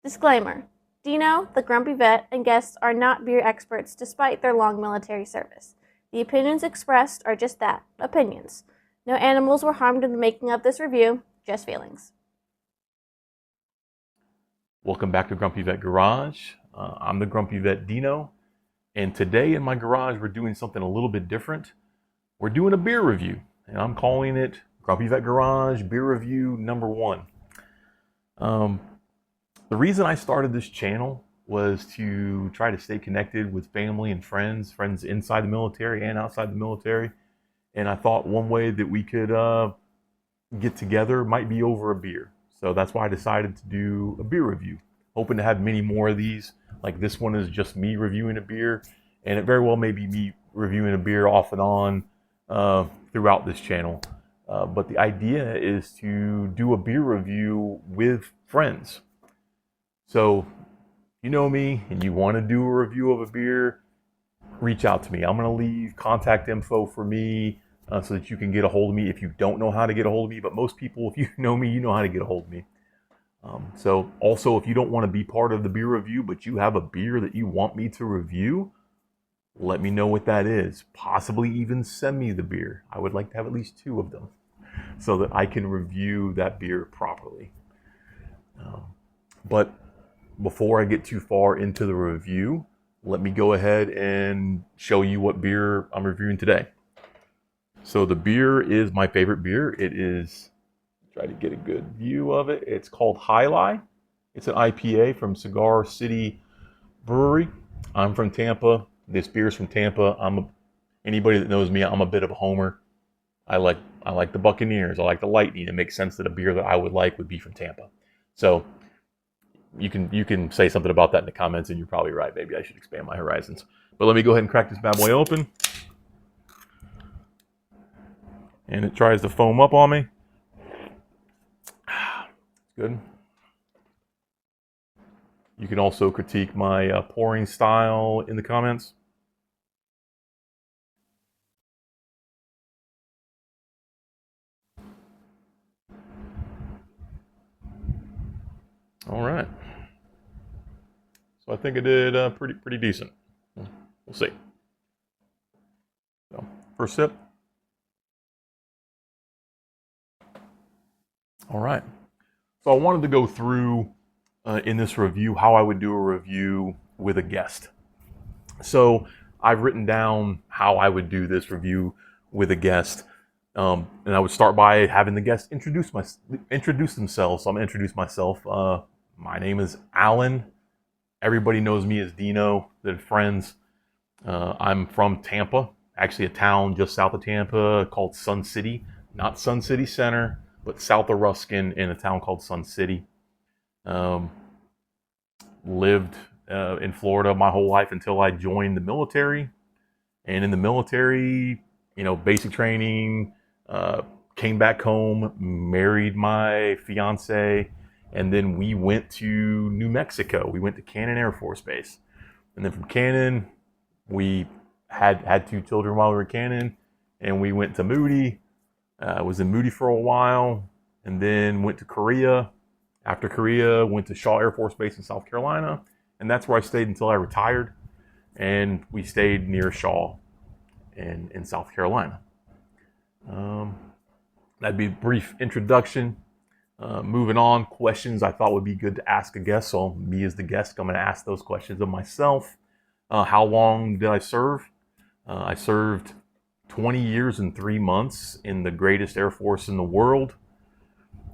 Disclaimer: Dino, the grumpy vet, and guests are not beer experts despite their long military service. The opinions expressed are just that, opinions. No animals were harmed in the making of this review, just feelings. Welcome back to Grumpy Vet Garage. I'm the Grumpy Vet Dino, and today in my garage we're doing something a little bit different. We're doing a beer review, and I'm calling it Grumpy Vet Garage Beer Review Number 1. The reason I started this channel was to try to stay connected with family and friends inside the military and outside the military. And I thought one way that we could get together might be over a beer. So that's why I decided to do a beer review. Hoping to have many more of these. Like this one is just me reviewing a beer. And it very well may be me reviewing a beer off and on throughout this channel. But the idea is to do a beer review with friends. So, you know me and you want to do a review of a beer, reach out to me. I'm going to leave contact info for me so that you can get a hold of me if you don't know how to get a hold of me. But most people, if you know me, you know how to get a hold of me. So also, if you don't want to be part of the beer review, but you have a beer that you want me to review, let me know what that is. Possibly even send me the beer. I would like to have at least 2 of them so that I can review that beer properly. But before I get too far into the review, let me go ahead and show you what beer I'm reviewing today. So the beer is my favorite beer. It is, try to get a good view of it. It's called Alai. It's an IPA from Cigar City Brewery. I'm from Tampa. This beer is from Tampa. Anybody that knows me, I'm a bit of a homer. I like the Buccaneers. I like the Lightning. It makes sense that a beer that I would like would be from Tampa. So you can say something about that in the comments, and you're probably right. Maybe I should expand my horizons. But let me go ahead and crack this bad boy open. And it tries to foam up on me. Good. You can also critique my pouring style in the comments. All right. So I think I did pretty decent. We'll see. So, first sip. All right. So I wanted to go through in this review how I would do a review with a guest. So I've written down how I would do this review with a guest. And I would start by having the guest introduce themselves. So I'm going to introduce myself. My name is Alan. Everybody knows me as Dino. They're friends. I'm from Tampa, actually a town just south of Tampa called Sun City. Not Sun City Center, but south of Ruskin in a town called Sun City. Lived in Florida my whole life until I joined the military. And in the military, basic training, came back home, married my fiance, and then we went to New Mexico. We went to Cannon Air Force Base. And then from Cannon, we had 2 children while we were in Cannon, and we went to Moody. Was in Moody for a while, and then went to Korea. After Korea, went to Shaw Air Force Base in South Carolina, and that's where I stayed until I retired. And we stayed near Shaw in South Carolina. That'd be a brief introduction. Moving on, questions I thought would be good to ask a guest. So me as the guest, I'm going to ask those questions of myself. How long did I serve? I served 20 years and 3 months in the greatest Air Force in the world.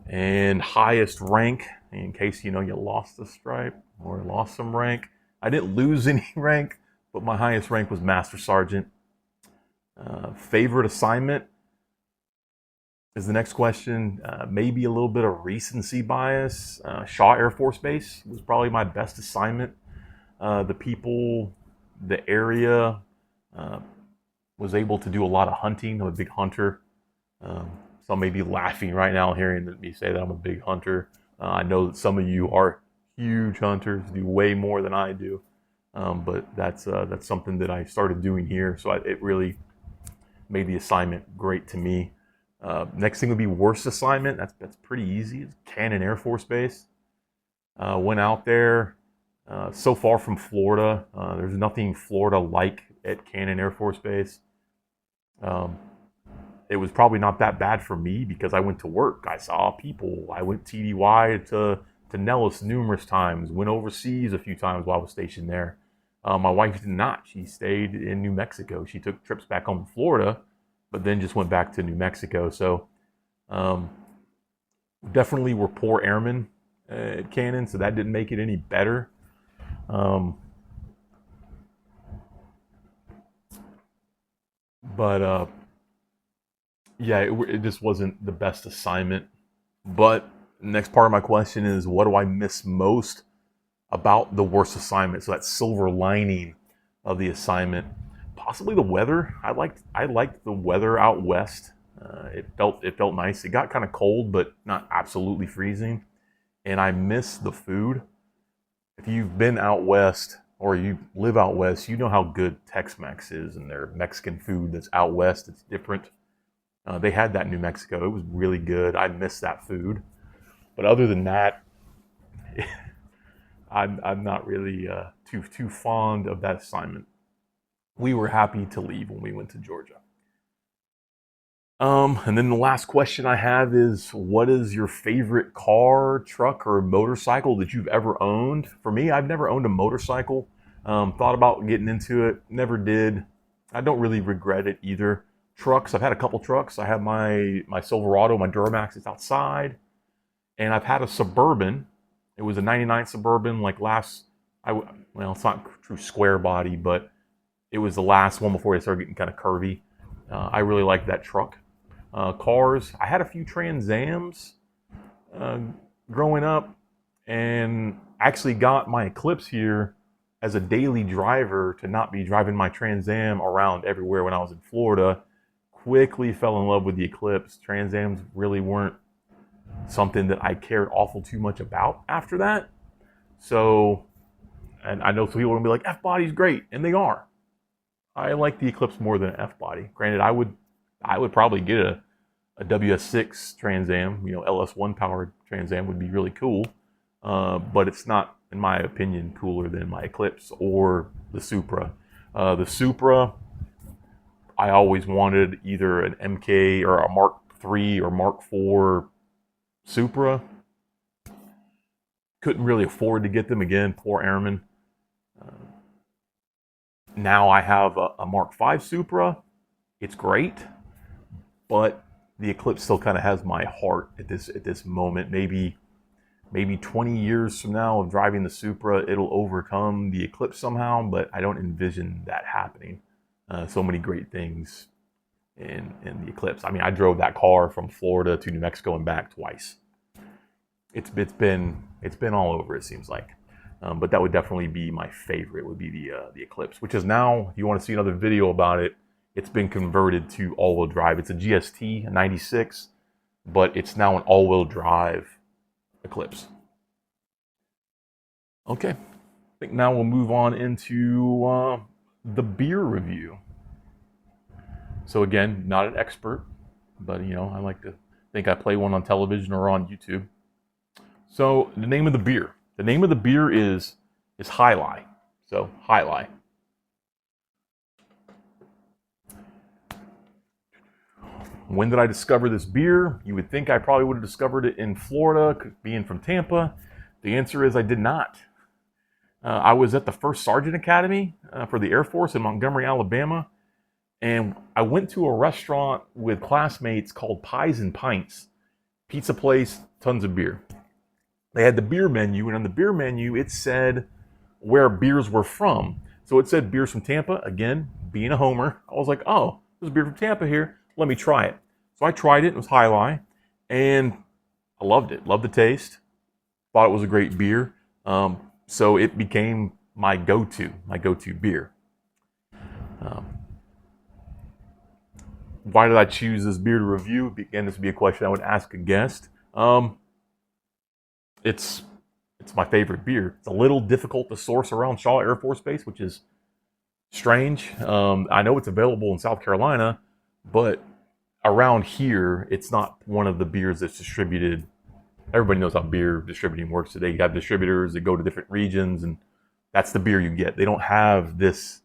And highest rank, in case you lost a stripe or lost some rank. I didn't lose any rank, but my highest rank was Master Sergeant. Favorite assignment is the next question. Maybe a little bit of recency bias. Shaw Air Force Base was probably my best assignment. The people, the area, was able to do a lot of hunting. I'm a big hunter. Some may be laughing right now hearing me say that I'm a big hunter. I know that some of you are huge hunters, do way more than I do. But that's something that I started doing here. So it really made the assignment great to me. Next thing would be worst assignment. That's pretty easy. It's Cannon Air Force Base. Went out there. So far from Florida, there's nothing Florida-like at Cannon Air Force Base. It was probably not that bad for me because I went to work. I saw people. I went TDY to Nellis numerous times. Went overseas a few times while I was stationed there. My wife did not. She stayed in New Mexico. She took trips back home to Florida, but then just went back to New Mexico. So um, definitely were poor airmen at Cannon, so that didn't make it any better. Um, but yeah, it just wasn't the best assignment. But the next part of my question is, what do I miss most about the worst assignment? So that silver lining of the assignment, possibly the weather. I liked the weather out west. It felt nice. It got kind of cold, but not absolutely freezing. And I miss the food. If you've been out west or you live out west, you know how good Tex-Mex is and their Mexican food that's out west. It's different. They had that in New Mexico. It was really good. I miss that food. But other than that, I'm not really too fond of that assignment. We were happy to leave when we went to Georgia. And then the last question I have is, what is your favorite car, truck, or motorcycle that you've ever owned? For me, I've never owned a motorcycle. Thought about getting into it, never did. I don't really regret it either. Trucks, I've had a couple trucks. I have my Silverado, my Duramax. It's outside, and I've had a Suburban. It was a '99 Suburban, like well, it's not true square body, but it was the last one before they started getting kind of curvy. I really liked that truck. Cars, I had a few Trans Ams uh, growing up, and actually got my Eclipse here as a daily driver to not be driving my Trans Am around everywhere when I was in Florida. Quickly fell in love with the Eclipse. Trans Ams really weren't something that I cared awful too much about after that. So, and I know some people are gonna be like, F body's great, and they are. I like the Eclipse more than an F body. Granted, I would probably get a WS6 Trans Am, LS1 powered Trans Am would be really cool. But it's not, in my opinion, cooler than my Eclipse or the Supra. The Supra, I always wanted either an MK or a Mark III or Mark IV Supra. Couldn't really afford to get them again, poor airmen. Uh, Now I have a Mark V Supra. It's great, but the Eclipse still kind of has my heart at this moment. Maybe 20 years from now of driving the Supra, it'll overcome the Eclipse somehow, but I don't envision that happening. So many great things in the Eclipse. I mean, I drove that car from Florida to New Mexico and back twice. It's been all over, it seems like. But that would definitely be my favorite. Would be the Eclipse, which is now, if you want to see another video about it, it's been converted to all-wheel drive. It's a GST, a '96, but it's now an all-wheel drive Eclipse. Okay, I think now we'll move on into the beer review. So again, not an expert, but I like to think I play one on television or on YouTube. So the name of the beer. The name of the beer is Alai. So Alai. When did I discover this beer? You would think I probably would have discovered it in Florida, being from Tampa. The answer is I did not. I was at the First Sergeant Academy for the Air Force in Montgomery, Alabama, and I went to a restaurant with classmates called Pies and Pints. Pizza place, tons of beer. They had the beer menu, and on the beer menu, it said where beers were from. So it said beers from Tampa. Again, being a homer, I was like, oh, there's beer from Tampa here. Let me try it. So I tried it. It was Alai, and I loved it. Loved the taste. Thought it was a great beer. So it became my go-to beer. Why did I choose this beer to review? Again, this would be a question I would ask a guest. It's my favorite beer. It's a little difficult to source around Shaw Air Force Base, which is strange. I know it's available in South Carolina, but around here, it's not one of the beers that's distributed everybody knows how beer distributing works today. You have distributors that go to different regions, and that's the beer you get. They don't have this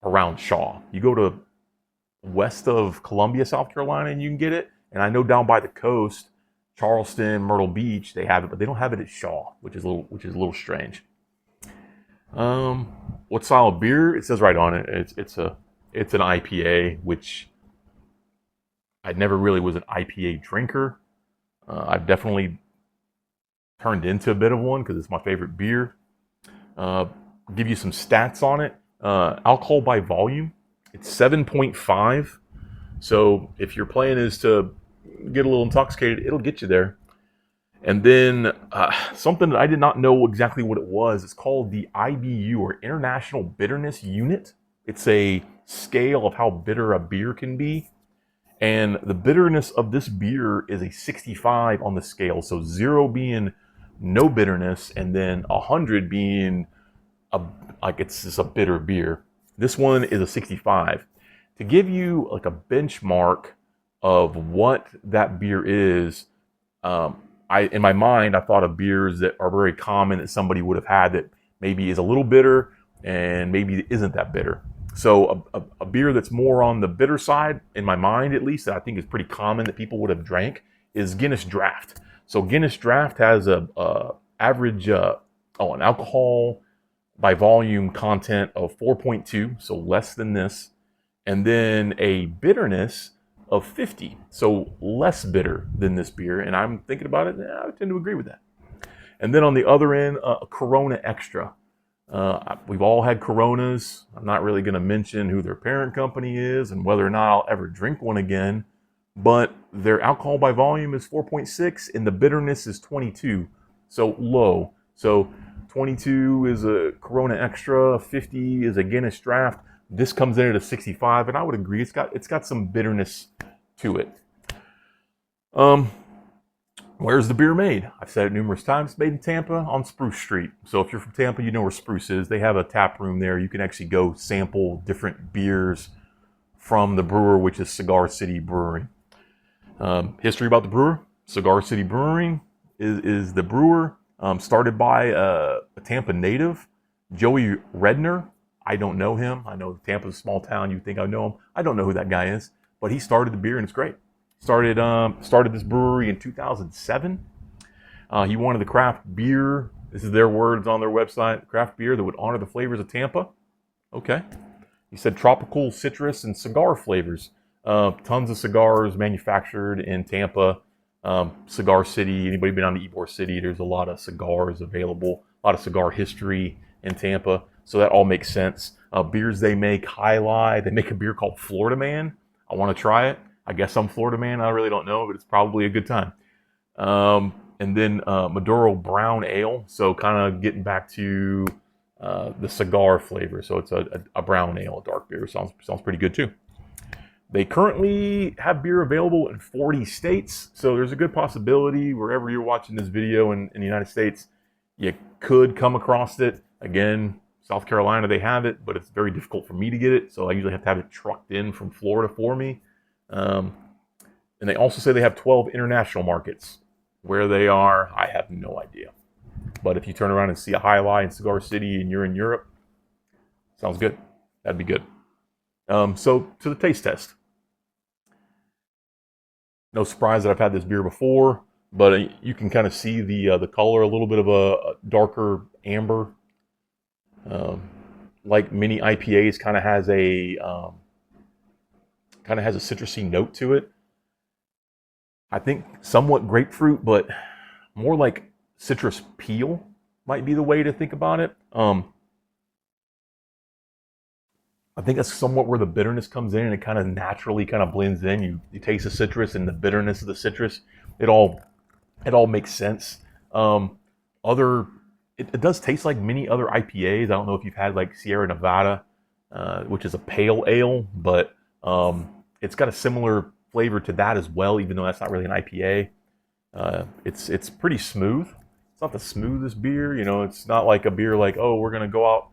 around Shaw. You go to west of Columbia, South Carolina, and you can get it. And I know down by the coast, Charleston, Myrtle Beach, they have it, but they don't have it at Shaw, which is a little strange. What style of beer? It says right on it. It's an IPA, which I never really was an IPA drinker. I've definitely turned into a bit of one because it's my favorite beer. Give you some stats on it. Alcohol by volume, it's 7.5. So if your plan is to get a little intoxicated, it'll get you there. And then something that I did not know exactly what it was. It's called the IBU, or International Bitterness Unit. It's a scale of how bitter a beer can be. And the bitterness of this beer is a 65 on the scale. So 0 being no bitterness, and then 100 being it's just a bitter beer. This one is a 65. To give you like a benchmark of what that beer is, in my mind, I thought of beers that are very common that somebody would have had that maybe is a little bitter and maybe isn't that bitter. So a beer that's more on the bitter side, in my mind at least, that I think is pretty common that people would have drank, is Guinness Draft. So Guinness Draft has an alcohol by volume content of 4.2, so less than this, and then a bitterness of 50, so less bitter than this beer. And I'm thinking about it, I tend to agree with that. And then on the other end, a Corona Extra. We've all had Coronas. I'm not really going to mention who their parent company is and whether or not I'll ever drink one again, but their alcohol by volume is 4.6 and the bitterness is 22, so low. So 22 is a Corona Extra, 50 is a Guinness Draft. This comes in at a 65, and I would agree it's got some bitterness to it. Where's the beer made? I've said it numerous times. It's made in Tampa on Spruce Street. So if you're from Tampa, you know where Spruce is. They have a tap room there. You can actually go sample different beers from the brewer, which is Cigar City Brewing. History about the brewer. Cigar City Brewing is the brewer. Started by a Tampa native, Joey Redner. I don't know him. I know Tampa's a small town. You think I know him. I don't know who that guy is. But he started the beer, and it's great. Started this brewery in 2007. He wanted the craft beer. This is their words on their website. Craft beer that would honor the flavors of Tampa. Okay. He said tropical, citrus, and cigar flavors. Tons of cigars manufactured in Tampa. Cigar City. Anybody been on to Ybor City? There's a lot of cigars available. A lot of cigar history in Tampa. So that all makes sense. Beers they make, Alai. They make a beer called Florida Man. I want to try it. I guess I'm Florida Man. I really don't know, but it's probably a good time. And then Maduro Brown Ale. So kind of getting back to the cigar flavor. So it's a brown ale, a dark beer. Sounds pretty good too. They currently have beer available in 40 states. So there's a good possibility wherever you're watching this video in the United States, you could come across it. Again, South Carolina, they have it, but it's very difficult for me to get it. So I usually have to have it trucked in from Florida for me. And they also say they have 12 international markets. Where they are, I have no idea. But if you turn around and see a Alai in Cigar City and you're in Europe, sounds good. That'd be good. So to the taste test. No surprise that I've had this beer before, but you can kind of see the color, a little bit of a darker amber. Like many IPAs, kind of has a citrusy note to it. I think somewhat grapefruit, but more like citrus peel might be the way to think about it. I think that's somewhat where the bitterness comes in, and it kind of naturally kind of blends in. You taste the citrus and the bitterness of the citrus. It all makes sense. It does taste like many other IPAs. I don't know if you've had like Sierra Nevada, which is a pale ale, but it's got a similar flavor to that as well, even though that's not really an IPA. It's pretty smooth. It's not the smoothest beer, it's not like a beer like, oh, we're gonna go out.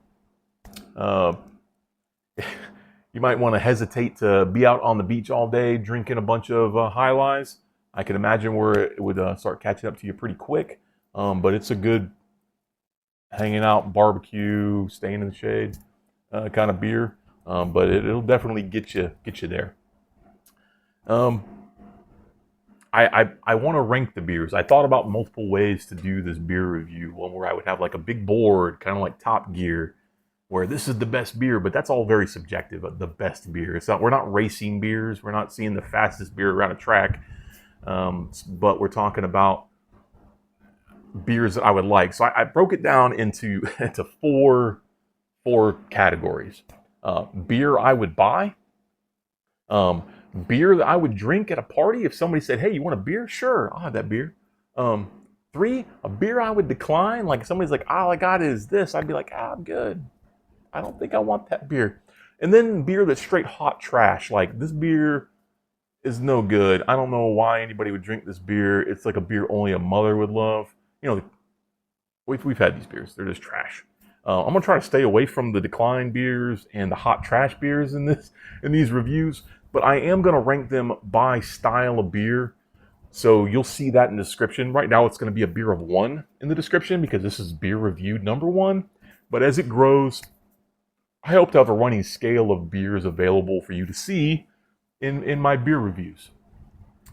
You might want to hesitate to be out on the beach all day drinking a bunch of Alais. I can imagine where it would start catching up to you pretty quick. But it's a good hanging out, barbecue, staying in the shade kind of beer. But it'll definitely get you there. Um, I want to rank the beers. I thought about multiple ways to do this beer review. One where I would have like a big board, kind of like Top Gear, where this is the best beer, but that's all very subjective. The best beer. It's not. We're not racing beers. We're not seeing the fastest beer around a track. But we're talking about beers that I would like. So I broke it down into into four categories. Beer I would buy. Beer that I would drink at a party if somebody said, "Hey, you want a beer?" Sure, I'll have that beer. Um, Three, a beer I would decline. Like if somebody's like, "All I got is this," I'd be like, "I'm good. I don't think I want that beer." And then beer that's straight hot trash. Like this beer is no good. I don't know why anybody would drink this beer. It's like a beer only a mother would love. We've had these beers. They're just trash. I'm gonna try to stay away from the decline beers and the hot trash beers in these reviews. But I am gonna rank them by style of beer. So you'll see that in the description. Right now, it's gonna be a beer of one in the description because this is beer review number one. But as it grows, I hope to have a running scale of beers available for you to see in my beer reviews.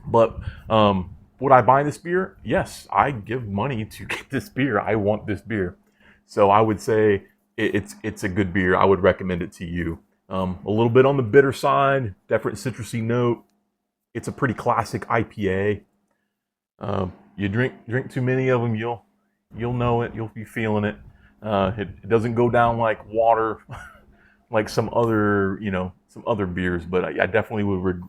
But would I buy this beer? Yes, I give money to get this beer. I want this beer. So I would say it's a good beer. I would recommend it to you. A little bit on the bitter side, different citrusy note. It's a pretty classic IPA. You drink too many of them, you'll know it. You'll be feeling it. It doesn't go down like water, like some other beers. But I definitely would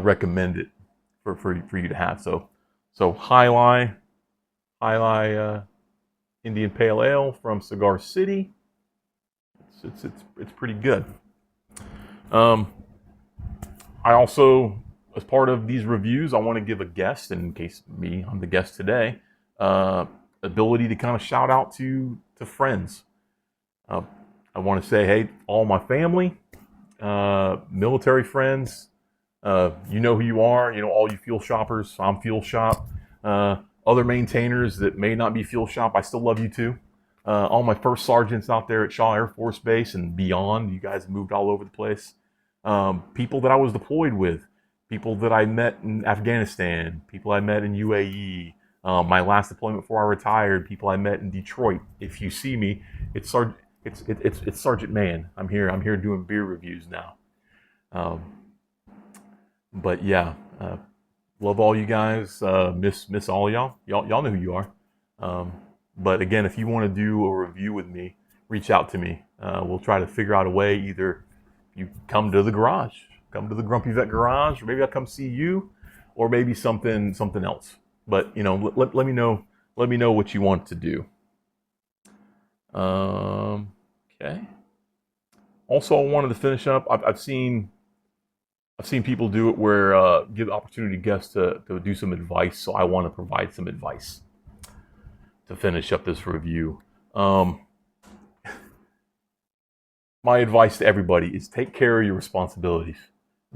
recommend it for you to have. So Alai Indian Pale Ale from Cigar City. It's pretty good. I also, as part of these reviews, I want to give a guest, and in case I'm the guest today, ability to kind of shout out to friends. I want to say, hey, all my family, military friends, you know who you are. All you fuel shoppers. I'm Fuel Shop. Other maintainers that may not be Fuel Shop, I still love you too. All my first sergeants out there at Shaw Air Force Base and beyond, you guys moved all over the place. People that I was deployed with, people that I met in Afghanistan, people I met in UAE, my last deployment before I retired, people I met in Detroit. If you see me, it's Sergeant Man. I'm here doing beer reviews now. But yeah, love all you guys. Miss all y'all. Y'all know who you are. But again, if you want to do a review with me, reach out to me. We'll try to figure out a way. Either you come to the garage, come to the Grumpy Vet garage, or maybe I'll come see you, or maybe something else. But let me know. Let me know what you want to do. Okay. Also, I wanted to finish up. I've seen people do it where give opportunity to guests to do some advice. So I want to provide some advice to finish up this review. My advice to everybody is take care of your responsibilities.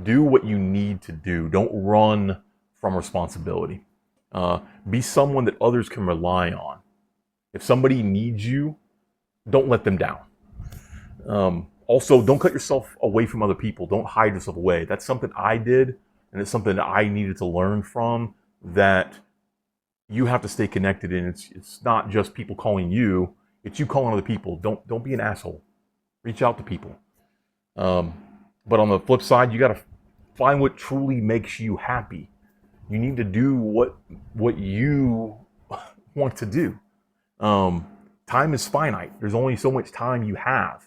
Do what you need to do. Don't run from responsibility. Be someone that others can rely on. If somebody needs you, don't let them down. Also, don't cut yourself away from other people. Don't hide yourself away. That's something I did, and it's something that I needed to learn from, that you have to stay connected, and it's not just people calling you, it's you calling other people. Don't be an asshole. Reach out to people. But on the flip side, you got to find what truly makes you happy. You need to do what you want to do. Time is finite. There's only so much time you have.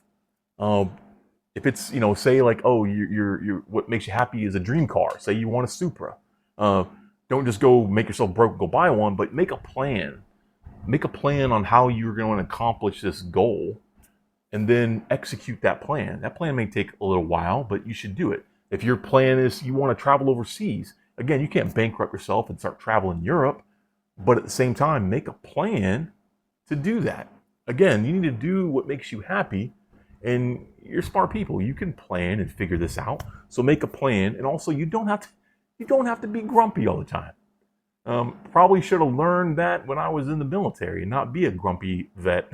If it's, say like, oh, you're what makes you happy is a dream car. Say you want a Supra. Don't just go make yourself broke and go buy one, but make a plan. Make a plan on how you're going to accomplish this goal, and then execute that plan. That plan may take a little while, but you should do it. If your plan is you want to travel overseas, again, you can't bankrupt yourself and start traveling Europe, but at the same time, make a plan to do that. Again, you need to do what makes you happy, and you're smart people. You can plan and figure this out. So make a plan, and also you don't have to. You don't have to be grumpy all the time. Probably should have learned that when I was in the military and not be a grumpy vet.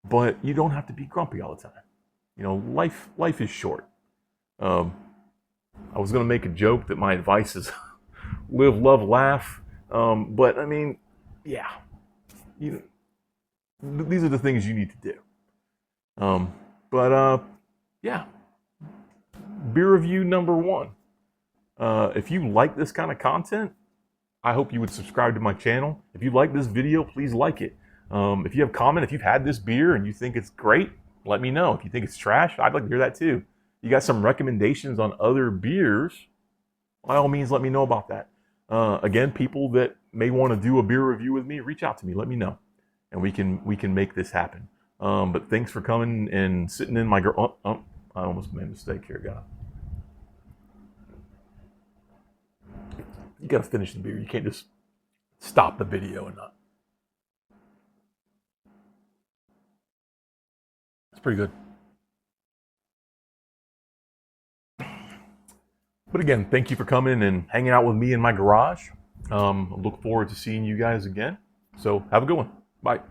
But you don't have to be grumpy all the time. You know, life is short. I was going to make a joke that my advice is live, love, laugh. But I mean, yeah, these are the things you need to do. Yeah, beer review number 1. If you like this kind of content, I hope you would subscribe to my channel. If you like this video, please like it. If you have a comment, if you've had this beer and you think it's great, let me know. If you think it's trash, I'd like to hear that too. You got some recommendations on other beers, by all means, let me know about that. Again, people that may want to do a beer review with me, reach out to me, let me know. And we can make this happen. But thanks for coming and sitting in my... I almost made a mistake here, guy. You got to finish the beer. You can't just stop the video and not. It's pretty good. But again, thank you for coming and hanging out with me in my garage. Look forward to seeing you guys again. So have a good one. Bye.